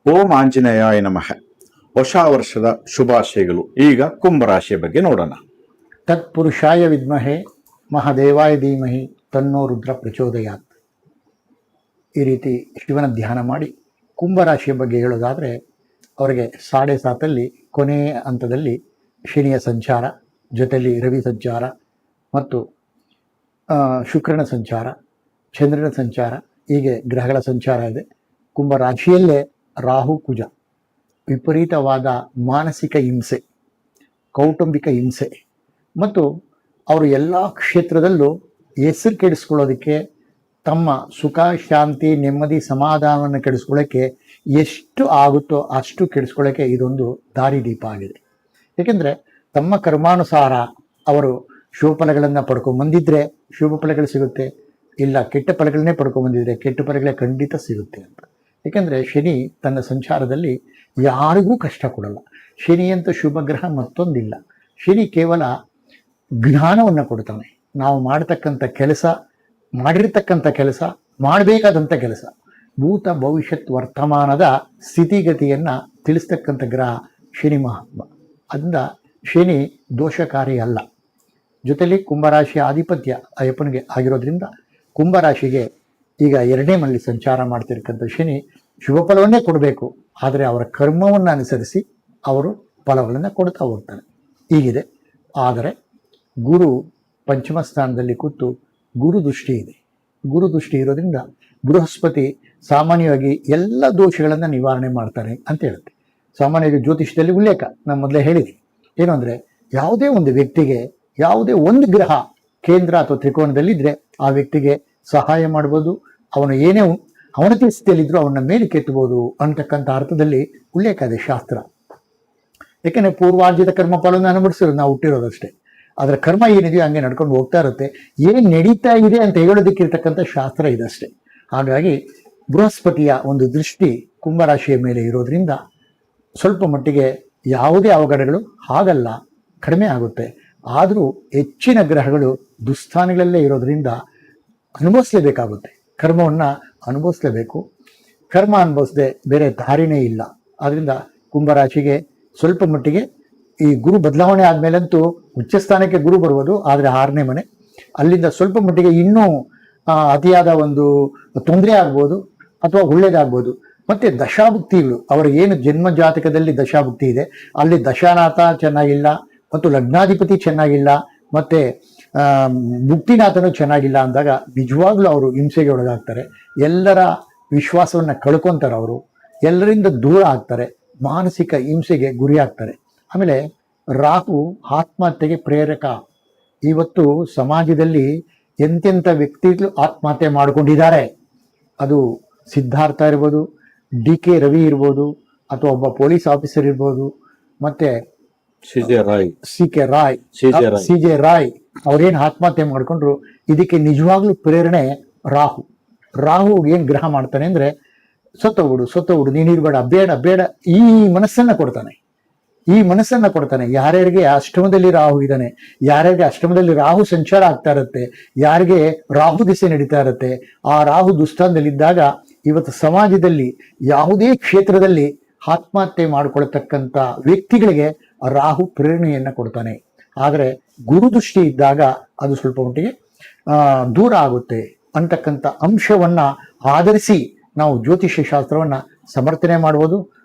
ಓಂ ಆಂಜನೇಯಾಯ ನಮಃ. ಹೊಸ ವರ್ಷದ ಶುಭಾಶಯಗಳು. ಈಗ ಕುಂಭರಾಶಿಯ ಬಗ್ಗೆ ನೋಡೋಣ. ತತ್ಪುರುಷಾಯ ವಿದ್ಮಹೆ ಮಹಾದೇವಾಯ ಧೀಮಹಿ ತನ್ನೋ ರುದ್ರ ಪ್ರಚೋದಯಾತ್. ಈ ರೀತಿ ಶಿವನ ಧ್ಯಾನ ಮಾಡಿ ಕುಂಭರಾಶಿಯ ಬಗ್ಗೆ ಹೇಳೋದಾದರೆ, ಅವರಿಗೆ 7.5 ಕೊನೆಯ ಹಂತದಲ್ಲಿ ಶನಿಯ ಸಂಚಾರ, ಜೊತೆಯಲ್ಲಿ ರವಿ ಸಂಚಾರ ಮತ್ತು ಶುಕ್ರನ ಸಂಚಾರ, ಚಂದ್ರನ ಸಂಚಾರ, ಹೀಗೆ ಗ್ರಹಗಳ ಸಂಚಾರ ಇದೆ. ಕುಂಭರಾಶಿಯಲ್ಲೇ ರಾಹು ಕುಜ, ವಿಪರೀತವಾದ ಮಾನಸಿಕ ಹಿಂಸೆ, ಕೌಟುಂಬಿಕ ಹಿಂಸೆ ಮತ್ತು ಅವರು ಎಲ್ಲ ಕ್ಷೇತ್ರದಲ್ಲೂ ಹೆಸರು ಕೆಡಿಸ್ಕೊಳ್ಳೋದಕ್ಕೆ, ತಮ್ಮ ಸುಖ ಶಾಂತಿ ನೆಮ್ಮದಿ ಸಮಾಧಾನವನ್ನು ಕೆಡಿಸ್ಕೊಳ್ಳೋಕ್ಕೆ ಎಷ್ಟು ಆಗುತ್ತೋ ಅಷ್ಟು ಕೆಡಿಸ್ಕೊಳ್ಳೋಕ್ಕೆ ಇದೊಂದು ದಾರಿದೀಪ ಆಗಿದೆ. ಏಕೆಂದರೆ ತಮ್ಮ ಕರ್ಮಾನುಸಾರ ಅವರು ಶುಭ ಫಲಗಳನ್ನು ಪಡ್ಕೊಂಬಂದಿದ್ರೆ ಶುಭ ಫಲಗಳು ಸಿಗುತ್ತೆ, ಇಲ್ಲ ಕೆಟ್ಟ ಫಲಗಳನ್ನೇ ಪಡ್ಕೊಂಬಂದಿದ್ರೆ ಕೆಟ್ಟ ಫಲಗಳೇ ಖಂಡಿತ ಸಿಗುತ್ತೆ ಅಂತ. ಏಕೆಂದರೆ ಶನಿ ತನ್ನ ಸಂಚಾರದಲ್ಲಿ ಯಾರಿಗೂ ಕಷ್ಟ ಕೊಡಲ್ಲ. ಶನಿಯಂತ ಶುಭ ಗ್ರಹ ಮತ್ತೊಂದಿಲ್ಲ. ಶನಿ ಕೇವಲ ಜ್ಞಾನವನ್ನು ಕೊಡ್ತಾನೆ. ನಾವು ಮಾಡತಕ್ಕಂಥ ಕೆಲಸ, ಮಾಡಿರ್ತಕ್ಕಂಥ ಕೆಲಸ, ಮಾಡಬೇಕಾದಂಥ ಕೆಲಸ, ಭೂತ ಭವಿಷ್ಯತ್ ವರ್ತಮಾನದ ಸ್ಥಿತಿಗತಿಯನ್ನು ತಿಳಿಸ್ತಕ್ಕಂಥ ಗ್ರಹ ಶನಿ ಮಹಾತ್ಮ. ಅದರಿಂದ ಶನಿ ದೋಷಕಾರಿ ಅಲ್ಲ. ಜೊತೆಲಿ ಕುಂಭರಾಶಿಯ ಆಧಿಪತ್ಯ ಅಯ್ಯಪ್ಪನಿಗೆ ಆಗಿರೋದ್ರಿಂದ ಕುಂಭರಾಶಿಗೆ ಈಗ 2ನೇ ಮನೆಯಲ್ಲಿ ಸಂಚಾರ ಮಾಡ್ತಿರ್ತಕ್ಕಂಥ ಶನಿ ಶುಭ ಫಲವನ್ನೇ ಕೊಡಬೇಕು, ಆದರೆ ಅವರ ಕರ್ಮವನ್ನು ಅನುಸರಿಸಿ ಅವರು ಫಲಗಳನ್ನು ಕೊಡ್ತಾ ಹೋಗ್ತಾನೆ. ಹೀಗಿದೆ. ಆದರೆ ಗುರು ಪಂಚಮ ಸ್ಥಾನದಲ್ಲಿ ಕೂತು ಗುರು ದೃಷ್ಟಿ ಇದೆ. ಗುರು ದೃಷ್ಟಿ ಇರೋದ್ರಿಂದ ಬೃಹಸ್ಪತಿ ಸಾಮಾನ್ಯವಾಗಿ ಎಲ್ಲ ದೋಷಗಳನ್ನು ನಿವಾರಣೆ ಮಾಡ್ತಾನೆ ಅಂತ ಹೇಳುತ್ತೆ. ಸಾಮಾನ್ಯವಾಗಿ ಜ್ಯೋತಿಷದಲ್ಲಿ ಉಲ್ಲೇಖ ನಾನು ಮೊದಲೇ ಹೇಳಿದ್ದೀನಿ. ಏನು ಅಂದರೆ, ಯಾವುದೇ ಒಂದು ವ್ಯಕ್ತಿಗೆ ಯಾವುದೇ ಒಂದು ಗ್ರಹ ಕೇಂದ್ರ ಅಥವಾ ತ್ರಿಕೋನದಲ್ಲಿದ್ದರೆ ಆ ವ್ಯಕ್ತಿಗೆ ಸಹಾಯ ಮಾಡ್ಬೋದು, ಅವನು ಏನೇ ಅವನತಿ ಸ್ಥಿತಿಯಲ್ಲಿದ್ದರೂ ಅವನ ಮೇಲೆ ಕೆತ್ತಬಹುದು ಅಂತಕ್ಕಂಥ ಅರ್ಥದಲ್ಲಿ ಉಲ್ಲೇಖ ಇದೆ ಶಾಸ್ತ್ರ. ಯಾಕೆಂದರೆ ಪೂರ್ವಾರ್ಜಿತ ಕರ್ಮ ಫಲವನ್ನು ಅನುಭವಿಸಿರೋದು ನಾವು ಹುಟ್ಟಿರೋದಷ್ಟೇ. ಅದರ ಕರ್ಮ ಏನಿದೆಯೋ ಹಂಗೆ ನಡ್ಕೊಂಡು ಹೋಗ್ತಾ ಇರುತ್ತೆ. ಏನು ನಡೀತಾ ಇದೆ ಅಂತ ಹೇಳೋದಕ್ಕಿರ್ತಕ್ಕಂಥ ಶಾಸ್ತ್ರ ಇದಷ್ಟೇ. ಹಾಗಾಗಿ ಬೃಹಸ್ಪತಿಯ ಒಂದು ದೃಷ್ಟಿ ಕುಂಭರಾಶಿಯ ಮೇಲೆ ಇರೋದ್ರಿಂದ ಸ್ವಲ್ಪ ಮಟ್ಟಿಗೆ ಯಾವುದೇ ಅವಘಡಗಳು ಆಗಲ್ಲ, ಕಡಿಮೆ ಆಗುತ್ತೆ. ಆದರೂ ಹೆಚ್ಚಿನ ಗ್ರಹಗಳು ದುಸ್ಥಾನಗಳಲ್ಲೇ ಇರೋದ್ರಿಂದ ಅನುಭವಿಸ್ಲೇಬೇಕಾಗುತ್ತೆ. ಕರ್ಮವನ್ನು ಅನುಭವಿಸ್ಲೇಬೇಕು. ಕರ್ಮ ಅನುಭವಿಸದೆ ಬೇರೆ ದಾರಿನೇ ಇಲ್ಲ. ಆದ್ದರಿಂದ ಕುಂಭರಾಶಿಗೆ ಸ್ವಲ್ಪ ಮಟ್ಟಿಗೆ ಈ ಗುರು ಬದಲಾವಣೆ ಆದಮೇಲಂತೂ ಉಚ್ಚ ಸ್ಥಾನಕ್ಕೆ ಗುರು ಬರ್ಬೋದು, ಆದರೆ 6ನೇ ಮನೆ ಅಲ್ಲಿಂದ ಸ್ವಲ್ಪ ಮಟ್ಟಿಗೆ ಇನ್ನೂ ಅತಿಯಾದ ಒಂದು ತೊಂದರೆ ಆಗ್ಬೋದು ಅಥವಾ ಒಳ್ಳೇದಾಗ್ಬೋದು. ಮತ್ತು ದಶಾಭುಕ್ತಿಗಳು, ಅವರ ಏನು ಜನ್ಮ ಜಾತಕದಲ್ಲಿ ದಶಾಭುಕ್ತಿ ಇದೆ ಅಲ್ಲಿ ದಶಾನಾಥ ಚೆನ್ನಾಗಿಲ್ಲ ಮತ್ತು ಲಗ್ನಾಧಿಪತಿ ಚೆನ್ನಾಗಿಲ್ಲ ಮತ್ತು ಮುಕ್ತಿನಾಥನೂ ಚೆನ್ನಾಗಿಲ್ಲ ಅಂದಾಗ ನಿಜವಾಗ್ಲೂ ಅವರು ಹಿಂಸೆಗೆ ಒಳಗಾಗ್ತಾರೆ. ಎಲ್ಲರ ವಿಶ್ವಾಸವನ್ನು ಕಳ್ಕೊತಾರೆ. ಅವರು ಎಲ್ಲರಿಂದ ದೂರ ಆಗ್ತಾರೆ, ಮಾನಸಿಕ ಹಿಂಸೆಗೆ ಗುರಿ ಆಗ್ತಾರೆ. ಆಮೇಲೆ ರಾಹು ಆತ್ಮಹತ್ಯೆಗೆ ಪ್ರೇರಕ. ಇವತ್ತು ಸಮಾಜದಲ್ಲಿ ಎಂತೆಂಥ ವ್ಯಕ್ತಿಗಳು ಆತ್ಮಹತ್ಯೆ ಮಾಡಿಕೊಂಡಿದ್ದಾರೆ. ಅದು ಸಿದ್ಧಾರ್ಥ ಇರ್ಬೋದು, ಡಿ.ಕೆ. ರವಿ ಇರ್ಬೋದು, ಅಥವಾ ಒಬ್ಬ ಪೊಲೀಸ್ ಆಫೀಸರ್ ಇರ್ಬೋದು, ಮತ್ತೆ ಸಿ ಜೆ ರಾಯ್ ಅವ್ರೇನು ಆತ್ಮಹತ್ಯೆ ಮಾಡ್ಕೊಂಡ್ರು. ಇದಕ್ಕೆ ನಿಜವಾಗ್ಲೂ ಪ್ರೇರಣೆ ರಾಹು. ರಾಹು ಏನು ಗ್ರಹ ಮಾಡ್ತಾನೆ ಅಂದರೆ, ಸೊತ್ತೋಗ್ಬಿಡು, ನೀನಿರ್ಬೇಡ, ಬೇಡ ಬೇಡ, ಈ ಮನಸ್ಸನ್ನು ಕೊಡ್ತಾನೆ. ಈ ಮನಸ್ಸನ್ನು ಕೊಡ್ತಾನೆ. ಯಾರ್ಯಾರಿಗೆ ಅಷ್ಟಮದಲ್ಲಿ ರಾಹು ಇದ್ದಾನೆ, ಯಾರ್ಯಾರಿಗೆ ಅಷ್ಟಮದಲ್ಲಿ ರಾಹು ಸಂಚಾರ ಆಗ್ತಾ ಇರುತ್ತೆ, ಯಾರಿಗೆ ರಾಹು ದಿಸೆ ನಡೀತಾ ಇರುತ್ತೆ, ಆ ರಾಹು ದುಸ್ಥಾನದಲ್ಲಿದ್ದಾಗ ಇವತ್ತು ಸಮಾಜದಲ್ಲಿ ಯಾವುದೇ ಕ್ಷೇತ್ರದಲ್ಲಿ ಆತ್ಮಹತ್ಯೆ ಮಾಡಿಕೊಳ್ತಕ್ಕಂಥ ವ್ಯಕ್ತಿಗಳಿಗೆ ರಾಹು ಪ್ರೇರಣೆಯನ್ನು ಕೊಡ್ತಾನೆ. ಆದರೆ ಗುರುದೃಷ್ಟಿ ಇದ್ದಾಗ ಅದು ಸ್ವಲ್ಪ ಮಟ್ಟಿಗೆ ದೂರ ಆಗುತ್ತೆ ಅಂತಕ್ಕಂಥ ಅಂಶವನ್ನು ಆಧರಿಸಿ ನಾವು ಜ್ಯೋತಿಷ್ಯ ಶಾಸ್ತ್ರವನ್ನು ಸಮರ್ಥನೆ ಮಾಡ್ಬೋದು.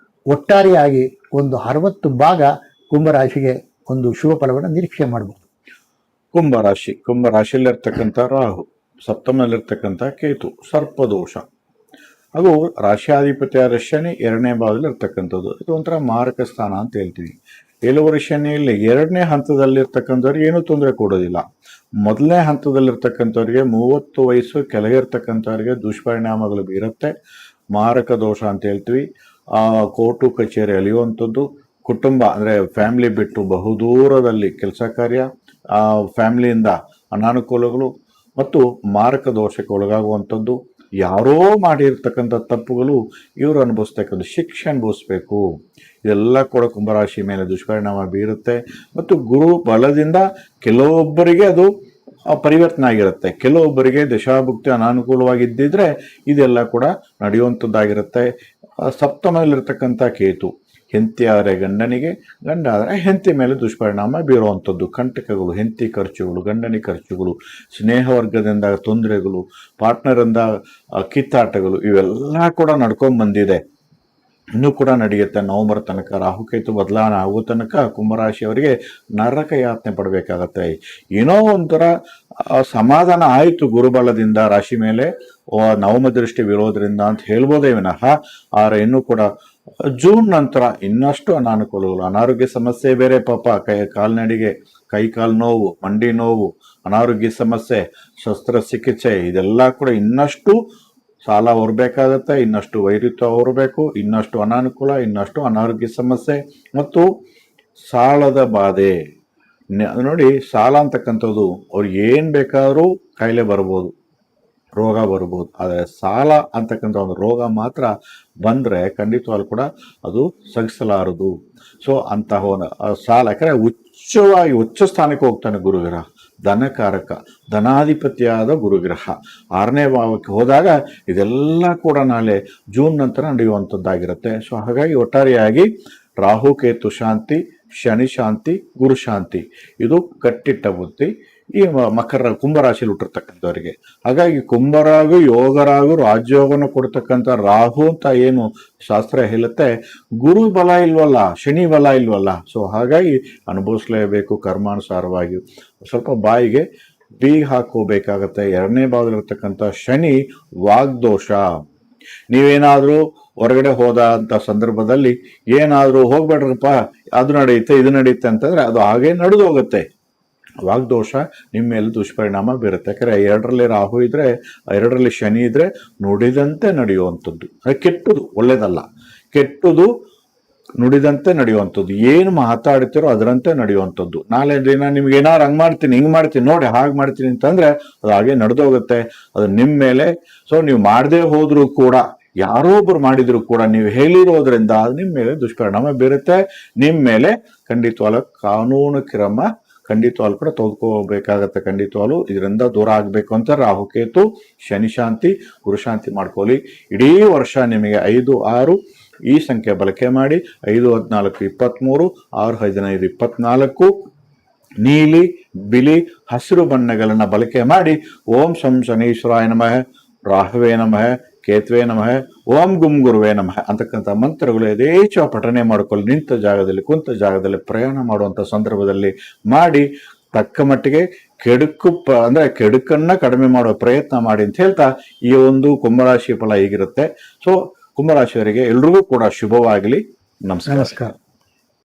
ಒಟ್ಟಾರೆಯಾಗಿ ಒಂದು 60 ಭಾಗ ಕುಂಭರಾಶಿಗೆ ಒಂದು ಶುಭ ಫಲವನ್ನು ನಿರೀಕ್ಷೆ ಮಾಡ್ಬೋದು. ಕುಂಭರಾಶಿಯಲ್ಲಿರ್ತಕ್ಕಂಥ ರಾಹು, ಸಪ್ತಮದಲ್ಲಿರ್ತಕ್ಕಂಥ ಕೇತು, ಸರ್ಪದೋಷ, ಹಾಗೂ ರಾಶಿಯಾಧಿಪತಿಯಾದ ಶನಿ 2ನೇ ಭಾವದಲ್ಲಿರ್ತಕ್ಕಂಥದ್ದು. ಇದು ಒಂಥರ ಮಾರಕ ಸ್ಥಾನ ಅಂತ ಹೇಳ್ತೀವಿ. 7 ಶನಿಯಲ್ಲಿ 2ನೇ ಹಂತದಲ್ಲಿರ್ತಕ್ಕಂಥವ್ರಿಗೆ ಏನೂ ತೊಂದರೆ ಕೊಡೋದಿಲ್ಲ. 1ನೇ ಹಂತದಲ್ಲಿರ್ತಕ್ಕಂಥವ್ರಿಗೆ 30 ವಯಸ್ಸು ಕೆಳಗೆ ಇರ್ತಕ್ಕಂಥವ್ರಿಗೆ ದುಷ್ಪರಿಣಾಮಗಳು ಬೀರುತ್ತೆ. ಮಾರಕ ದೋಷ ಅಂತ ಹೇಳ್ತೀವಿ. ಕೋರ್ಟು ಕಚೇರಿ ಅಲಿಯುವಂಥದ್ದು, ಕುಟುಂಬ ಅಂದರೆ ಫ್ಯಾಮಿಲಿ ಬಿಟ್ಟು ಬಹುದೂರದಲ್ಲಿ ಕೆಲಸ ಕಾರ್ಯ, ಫ್ಯಾಮಿಲಿಯಿಂದ ಅನಾನುಕೂಲಗಳು ಮತ್ತು ಮಾರಕ ದೋಷಕ್ಕೆ ಒಳಗಾಗುವಂಥದ್ದು. ಯಾರೋ ಮಾಡಿರ್ತಕ್ಕಂಥ ತಪ್ಪುಗಳು ಇವರು ಅನುಭವಿಸ್ತಕ್ಕಂಥ ಶಿಕ್ಷೆ ಅನುಭವಿಸ್ಬೇಕು. ಇದೆಲ್ಲ ಕೂಡ ಕುಂಭರಾಶಿ ಮೇಲೆ ದುಷ್ಪರಿಣಾಮ ಬೀರುತ್ತೆ. ಮತ್ತು ಗುರು ಬಲದಿಂದ ಕೆಲವೊಬ್ಬರಿಗೆ ಅದು ಪರಿವರ್ತನೆ ಆಗಿರುತ್ತೆ, ಕೆಲವೊಬ್ಬರಿಗೆ ದಶಾಭುಕ್ತಿ ಅನಾನುಕೂಲವಾಗಿದ್ದಿದ್ರೆ ಇದೆಲ್ಲ ಕೂಡ ನಡೆಯುವಂಥದ್ದಾಗಿರುತ್ತೆ. ಸಪ್ತಮದಲ್ಲಿರ್ತಕ್ಕಂಥ ಕೇತು ಹೆಂಡತಿ ಆದರೆ ಗಂಡನಿಗೆ, ಗಂಡ ಆದರೆ ಹೆಂಡತಿ ಮೇಲೆ ದುಷ್ಪರಿಣಾಮ ಬೀರುವಂಥದ್ದು. ಕಂಟಕಗಳು, ಹೆಂಡತಿ ಖರ್ಚುಗಳು, ಗಂಡನಿ ಖರ್ಚುಗಳು, ಸ್ನೇಹವರ್ಗದಿಂದ ತೊಂದರೆಗಳು, ಪಾರ್ಟ್ನರಿಂದ ಕಿತ್ತಾಟಗಳು, ಇವೆಲ್ಲ ಕೂಡ ನಡ್ಕೊಂಡು ಬಂದಿದೆ. ಇನ್ನೂ ಕೂಡ ನಡೆಯುತ್ತೆ. ನವಂಬರ್ ತನಕ ರಾಹುಕೇತು ಬದಲಾವಣೆ ಆಗೋ ತನಕ ಕುಂಭರಾಶಿಯವರಿಗೆ ನರಕ ಯಾತನೆ ಪಡಬೇಕಾಗತ್ತೆ. ಏನೋ ಒಂಥರ ಸಮಾಧಾನ ಆಯಿತು ಗುರುಬಲದಿಂದ ರಾಶಿ ಮೇಲೆ ನವಮ ದೃಷ್ಟಿ ವಿರೋಧದಿಂದ ಅಂತ ಹೇಳ್ಬೋದೇ ವಿನಃ, ಆದರೆ ಇನ್ನೂ ಕೂಡ ಜೂನ್ ನಂತರ ಇನ್ನಷ್ಟು ಅನಾನುಕೂಲಗಳು, ಅನಾರೋಗ್ಯ ಸಮಸ್ಯೆ ಬೇರೆ ಪಾಪ, ಕಾಲ್ನಡಿಗೆ, ಕೈ ಕಾಲು ನೋವು, ಮಂಡಿ ನೋವು, ಅನಾರೋಗ್ಯ ಸಮಸ್ಯೆ, ಶಸ್ತ್ರಚಿಕಿತ್ಸೆ, ಇದೆಲ್ಲ ಕೂಡ ಇನ್ನಷ್ಟು ಸಾಲ ಹೊರಬೇಕಾಗತ್ತೆ, ಇನ್ನಷ್ಟು ವೈರುತ್ವ ಹೊರಬೇಕು, ಇನ್ನಷ್ಟು ಅನಾನುಕೂಲ, ಇನ್ನಷ್ಟು ಅನಾರೋಗ್ಯ ಸಮಸ್ಯೆ ಮತ್ತು ಸಾಲದ ಬಾಧೆ. ನೋಡಿ, ಸಾಲ ಅಂತಕ್ಕಂಥದ್ದು ಅವ್ರಿಗೆ ಏನು ಬೇಕಾದರೂ ಕಾಯಿಲೆ ಬರ್ಬೋದು, ರೋಗ ಬರ್ಬೋದು. ಆದರೆ ಸಾಲ ಅಂತಕ್ಕಂಥ ಒಂದು ರೋಗ ಮಾತ್ರ ಬಂದರೆ ಖಂಡಿತವಾಗ್ಲೂ ಕೂಡ ಅದು ಸಹಿಸಲಾರದು. ಸೊ ಅಂತಹ ಸಾಲ, ಯಾಕಂದರೆ ಉಚ್ಚ ಸ್ಥಾನಕ್ಕೆ ಹೋಗ್ತಾನೆ ಗುರುಗ್ರಹ, ಧನಕಾರಕ, ಧನಾಧಿಪತಿಯಾದ ಗುರುಗ್ರಹ 6ನೇ ಭಾವಕ್ಕೆ ಹೋದಾಗ ಇದೆಲ್ಲ ಕೂಡ ನಾಳೆ ಜೂನ್ ನಂತರ ನಡೆಯುವಂಥದ್ದಾಗಿರುತ್ತೆ. ಸೊ ಹಾಗಾಗಿ ಒಟ್ಟಾರೆಯಾಗಿ ರಾಹುಕೇತು ಶಾಂತಿ, ಶನಿ ಶಾಂತಿ, ಗುರು ಶಾಂತಿ, ಇದು ಕಟ್ಟಿಟ್ಟ ಬುದ್ಧಿ ಈ ಕುಂಭರಾಶಿಯಲ್ಲಿ ಹುಟ್ಟಿರ್ತಕ್ಕಂಥವರಿಗೆ. ಹಾಗಾಗಿ ಕುಂಭರಾಗು ಯೋಗರಾಗು ರಾಜಯೋಗನ ಕೊಡ್ತಕ್ಕಂಥ ರಾಹು ಅಂತ ಏನು ಶಾಸ್ತ್ರ ಹೇಳುತ್ತೆ, ಗುರು ಬಲ ಇಲ್ವಲ್ಲ, ಶನಿ ಬಲ ಇಲ್ವಲ್ಲ. ಸೊ ಹಾಗಾಗಿ ಅನುಭವಿಸ್ಲೇಬೇಕು ಕರ್ಮಾನುಸಾರವಾಗಿ. ಸ್ವಲ್ಪ ಬಾಯಿಗೆ ಬೀಗ ಹಾಕೋಬೇಕಾಗತ್ತೆ. 2ನೇ ಭಾಗದಲ್ಲಿರ್ತಕ್ಕಂಥ ಶನಿ ವಾಗ್ದೋಷ. ನೀವೇನಾದರೂ ಹೊರಗಡೆ ಹೋದ ಅಂತ ಸಂದರ್ಭದಲ್ಲಿ ಏನಾದರೂ ಹೋಗ್ಬೇಡ್ರಪ್ಪ, ಅದು ನಡೆಯುತ್ತೆ ಇದು ನಡೆಯುತ್ತೆ ಅಂತಂದ್ರೆ ಅದು ಹಾಗೆ ನಡೆದು ಹೋಗುತ್ತೆ. ವಾಗ್ದೋಷ ನಿಮ್ಮ ಮೇಲೆ ದುಷ್ಪರಿಣಾಮ ಬೀರುತ್ತೆ. ಯಾಕಂದರೆ 2ರಲ್ಲಿ ರಾಹು ಇದ್ರೆ, 2ರಲ್ಲಿ ಶನಿ ಇದ್ರೆ ನುಡಿದಂತೆ ನಡೆಯುವಂಥದ್ದು. ಕೆಟ್ಟದು ಒಳ್ಳೇದಲ್ಲ, ಕೆಟ್ಟದು ನುಡಿದಂತೆ ನಡೆಯುವಂಥದ್ದು. ಏನು ಮಾತಾಡ್ತಿರೋ ಅದರಂತೆ ನಡೆಯುವಂಥದ್ದು. ನಾಳೆ ದಿನ ನಿಮ್ಗೆ ಏನಾರು ಹಂಗೆ ಮಾಡ್ತೀನಿ, ಹಿಂಗೆ ಮಾಡ್ತೀನಿ, ನೋಡಿ ಹಾಗೆ ಮಾಡ್ತೀನಿ ಅಂತಂದ್ರೆ ಅದು ಹಾಗೆ ನಡೆದೋಗುತ್ತೆ. ಅದು ನಿಮ್ಮ ಮೇಲೆ. ಸೊ ನೀವು ಮಾಡದೇ ಹೋದ್ರೂ ಕೂಡ, ಯಾರೋ ಒಬ್ರು ಮಾಡಿದ್ರು ಕೂಡ, ನೀವು ಹೇಳಿರೋದ್ರಿಂದ ಅದು ನಿಮ್ಮ ಮೇಲೆ ದುಷ್ಪರಿಣಾಮ ಬೀರುತ್ತೆ. ನಿಮ್ಮ ಮೇಲೆ ಖಂಡಿತವಾಗ್ಲೂ ಕಾನೂನು ಕ್ರಮ ಖಂಡಿತವಾಗ್ಲೂ ಕೂಡ ತೆಗೆದುಕೋಬೇಕಾಗತ್ತೆ. ಖಂಡಿತವಾಗ್ಲೂ ಇದರಿಂದ ದೂರ ಆಗಬೇಕು ಅಂತ ರಾಹುಕೇತು ಶನಿ ಶಾಂತಿ, ಗುರು ಶಾಂತಿ ಮಾಡ್ಕೊಳ್ಳಿ. ಇಡೀ ವರ್ಷ ನಿಮಗೆ 5, 6 ಈ ಸಂಖ್ಯೆ ಬಳಕೆ ಮಾಡಿ, 5, 14, 23, 6, 15, 24 ನೀಲಿ, ಬಿಳಿ, ಹಸಿರು ಬಣ್ಣಗಳನ್ನು ಬಳಕೆ ಮಾಡಿ ಓಂ ಶಂ ಶನೀಶ್ವರಾಯ ನಮಃ, ರಾಹುವೇ ನಮಃ, ಕೇತುವೆ ನಮಃ, ಓಂ ಗುಂ ಗುರುವೇ ನಮಃ ಅಂತಕ್ಕಂಥ ಮಂತ್ರಗಳು ಯಥೇಚ್ಛ ಪಠನೆ ಮಾಡಿಕೊಳ್ಳಿ. ನಿಂತ ಜಾಗದಲ್ಲಿ, ಕುಂತ ಜಾಗದಲ್ಲಿ, ಪ್ರಯಾಣ ಮಾಡುವಂಥ ಸಂದರ್ಭದಲ್ಲಿ ಮಾಡಿ ತಕ್ಕ ಮಟ್ಟಿಗೆ ಕೆಡುಕನ್ನ ಕಡಿಮೆ ಮಾಡುವ ಪ್ರಯತ್ನ ಮಾಡಿ ಅಂತ ಹೇಳ್ತಾ ಈ ಒಂದು ಕುಂಭರಾಶಿ ಫಲ ಹೀಗಿರುತ್ತೆ. ಸೊ ಕುಂಭರಾಶಿಯವರಿಗೆ ಎಲ್ರಿಗೂ ಕೂಡ ಶುಭವಾಗಲಿ. ನಮಸ್ಕಾರ.